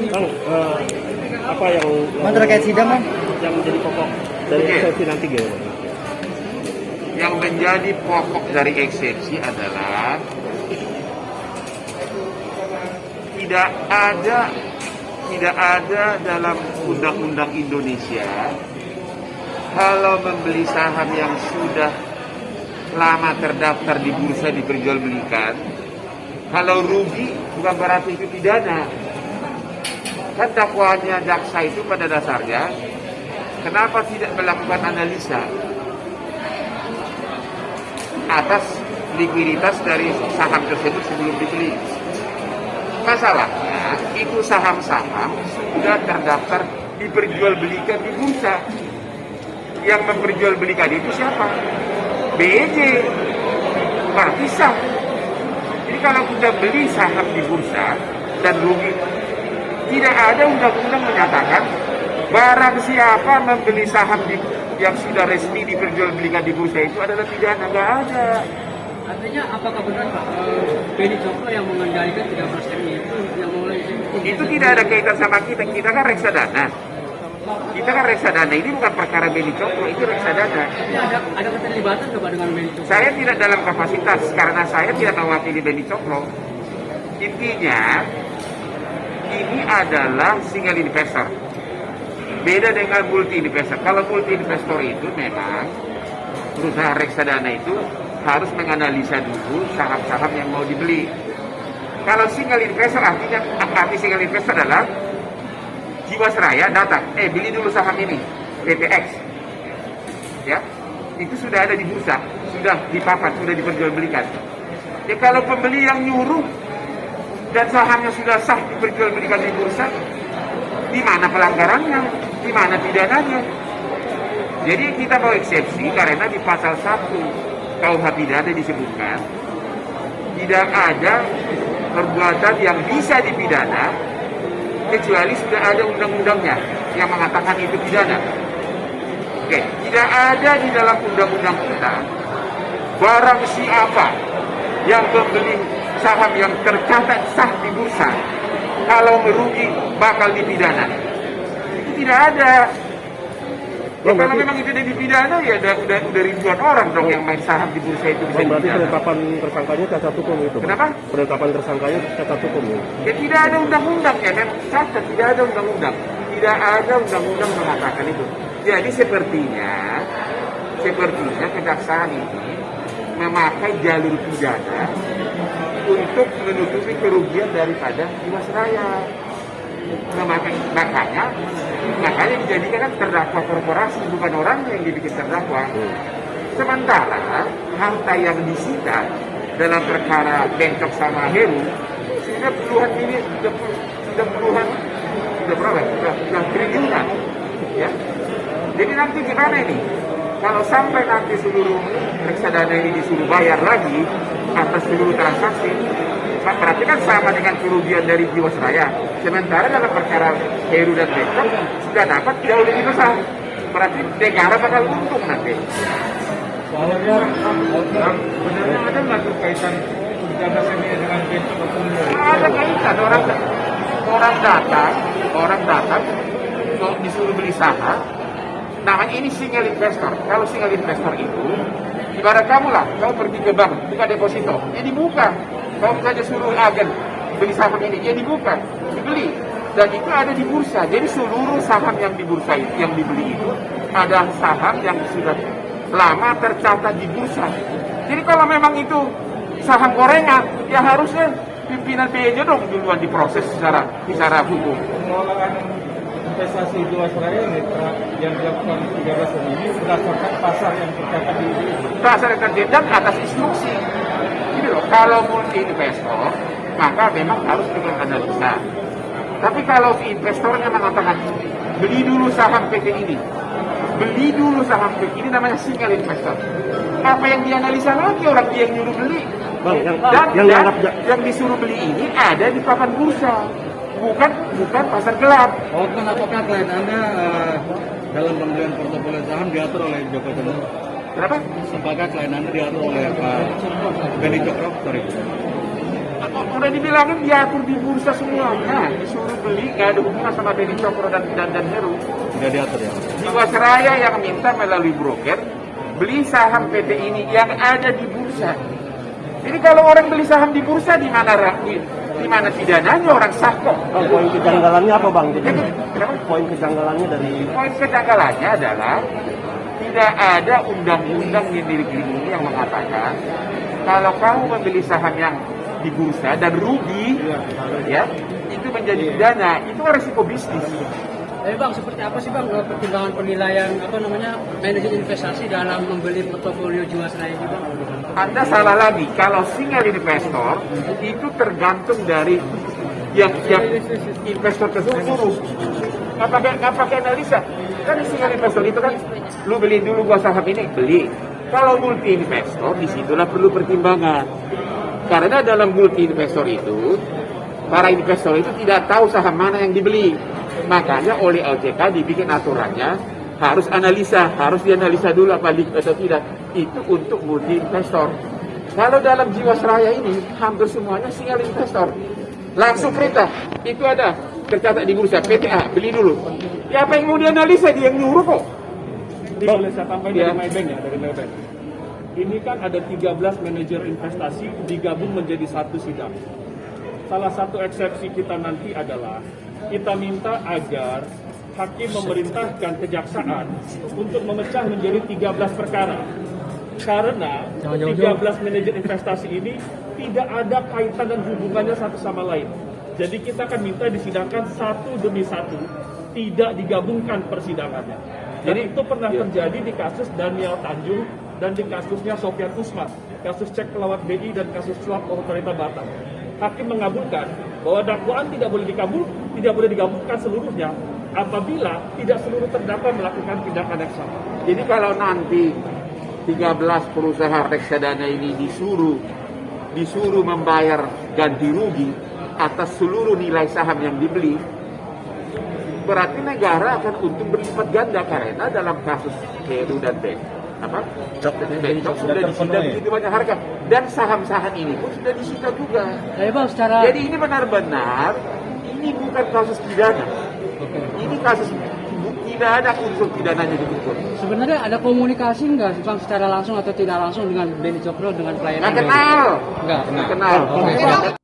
Bang, apa yang terkait sidang, Bang? yang menjadi pokok dari eksepsi nanti gimana? Yang menjadi pokok dari eksepsi adalah tidak ada dalam undang-undang Indonesia kalau membeli saham yang sudah lama terdaftar di bursa diperjualbelikan, kalau rugi bukan berarti itu pidana. Kan dakwaannya jaksa itu pada dasarnya, kenapa tidak melakukan analisa atas likuiditas dari saham tersebut sebelum dibeli? Masalahnya itu saham-saham sudah terdaftar diperjualbelikan di bursa. Yang memperjualbelikan itu siapa? BEJ, berarti sah. Jadi kalau kita beli saham di bursa dan rugi, tidak ada undang-undang menyatakan barang siapa membeli saham yang sudah resmi diperjualbelikan di bursa itu adalah pidana. Nggak ada. Artinya apakah benar Pak, Beni Cokro yang mengendalikan 13 MI itu yang mulai Itu tidak ada kaitan sama kita. Kita kan reksadana. Kita kan reksadana, ini bukan perkara Beni Cokro, itu reksadana. Ada keterlibatan Pak dengan Beni Cokro? Saya tidak dalam kapasitas karena saya tidak mewakili Beni Cokro. Intinya ini adalah single investor. Beda dengan multi investor. Kalau multi investor itu memang perusahaan reksadana itu harus menganalisa dulu saham-saham yang mau dibeli. Kalau single investor arti single investor adalah Jiwasraya datang, beli dulu saham ini, PPX, ya, itu sudah ada di bursa, sudah dipapan, sudah diperjualbelikan. Ya kalau pembeli yang nyuruh dan sahamnya sudah sah diperjualbelikan di bursa, di mana pelanggarannya, di mana pidananya? Jadi kita mau eksepsi karena di pasal 1 KUH pidana disebutkan tidak ada perbuatan yang bisa dipidana kecuali sudah ada undang-undangnya yang mengatakan itu pidana. Oke, tidak ada di dalam undang-undang kita barang siapa yang membeli saham yang tercatat sah di bursa kalau merugi bakal dipidana. Itu tidak ada. Ya, kalau memang itu udah dipidana ya udah ribuan orang dong yang main saham di bursa itu bisa Berarti dipidana. penetapan tersangkanya cacat hukum itu, Bang? Kenapa? Penetapan tersangkanya cacat hukum ya? Ya tidak ada undang-undangnya kan, catat tidak ada undang-undang, tidak ada undang-undang mengatakan itu. Jadi sepertinya kejaksaan ini memakai jalur pidana untuk menutupi kerugian daripada Jiwasraya. Makanya dijadikan kan terdakwa korporasi, bukan orang yang dibikin terdakwa. Sementara harta yang disita dalam perkara Bencok sama Heru sudah puluhan miliar, sudah triliunan, ya. Jadi nanti gimana ini? Kalau sampai nanti seluruh reksadana ini disuruh bayar lagi atas seluruh transaksi, berarti kan sama dengan kerugian dari Jiwasraya. Sementara dalam perkara Heru dan Bencok sudah dapat jauh lebih besar. Berarti negara bakal untung nanti. Soalnya sebenarnya ada nggak tuh kaitan 13 MI dengan Bencok atau Ada kaitan, orang datang untuk disuruh beli saham. Namanya ini single investor. Kalau single investor itu ibarat kamu lah, kamu pergi ke bank buka deposito, ya dibuka. Kamu saja suruh agen beli saham ini, ya dibuka, dibeli. Dan itu ada di bursa. Jadi seluruh saham yang di bursa itu, yang dibeli itu ada saham yang sudah lama tercatat di bursa. Jadi kalau memang itu saham gorengan, ya harusnya pimpinan BEJ dong duluan diproses secara hukum. pengelolaan investasi Jiwasraya yang dilakukan 13 ini berdasarkan pasar yang tercatat di Pasar yang terjerat atas instruksi. Jadi loh, kalau multi investor, maka memang harus dianalisa. Tapi kalau investornya mengatakan beli dulu saham PT ini, beli dulu saham PT ini, namanya single investor. Apa yang dianalisa lagi orang dia yang nyuruh beli? Bang, yang disuruh beli ini ada di papan bursa, bukan pasar gelap. Apakah klien Anda dalam pembelian portofolio saham diatur oleh Joko Chandra? Kenapa? Apakah klien Anda diatur oleh Pak Beni Cokro? Sorry. Udah dibilangin diatur di bursa semuanya, disuruh beli, nggak ada hubungan sama Beni Cokro dan Heru. Tidak diatur ya. Jiwasraya yang minta melalui broker beli saham PT ini yang ada di bursa. Jadi kalau orang beli saham di bursa di mana pidananya orang sah kok. Bang, poin kejanggalannya apa bang? Jadi Kenapa? poin kejanggalannya dari Poin kejanggalannya adalah tidak ada undang-undang di negeri ini yang mengatakan kalau kamu membeli saham yang di bursa dan rugi, ya itu menjadi pidana, itu resiko bisnis. Bang, seperti apa sih bang pertimbangan penilaian manajer investasi dalam membeli portofolio Jiwasraya ini bang? Anda salah lagi, kalau single investor itu tergantung dari yang investor tersebut suruh. Nggak pakai analisa. Kan single investor itu kan, lu beli dulu gua saham ini, beli. Kalau multi investor, disitulah perlu pertimbangan. Karena dalam multi investor itu, para investor itu tidak tahu saham mana yang dibeli. Makanya oleh OJK dibikin aturannya, harus dianalisa dulu apa leak atau tidak. Itu untuk multi investor. Kalau dalam Jiwasraya ini, hampir semuanya single investor. Langsung perintah, itu ada tercatat di bursa, PTA, beli dulu. Ya apa yang mau dianalisa, dia yang nyuruh kok. Boleh saya tambahin Ya. dari Maybank ya, dari Maybank. Ini kan ada 13 manajer investasi digabung menjadi satu sidang. Salah satu eksepsi kita nanti adalah kita minta agar hakim memerintahkan kejaksaan untuk memecah menjadi 13 perkara. Karena 13 manajer investasi ini tidak ada kaitan dan hubungannya satu sama lain. Jadi kita akan minta disidangkan satu demi satu, tidak digabungkan persidangannya. Jadi itu pernah terjadi di kasus Daniel Tanjung dan di kasusnya Sofyan Usman, kasus cek pelawat BI dan kasus suap otorita Batam. Hakim mengabulkan bahwa dakwaan tidak boleh digabungkan seluruhnya apabila tidak seluruh terdakwa melakukan tindakan yang sama. Jadi kalau nanti 13 perusahaan reksadana ini disuruh membayar ganti rugi atas seluruh nilai saham yang dibeli, berarti negara akan untung berlipat ganda karena dalam kasus Heru dan Beni Cokro sudah disita begitu banyak harga dan saham-saham ini pun sudah disita juga. Bang, Jadi ini benar-benar ini bukan kasus pidana. Ini kasus tidak ada unsur pidananya di situ. sebenarnya ada komunikasi nggak bang secara langsung atau tidak langsung dengan Beni Cokro dengan klien? Nggak kenal. Nggak. Nggak kenal. Oke.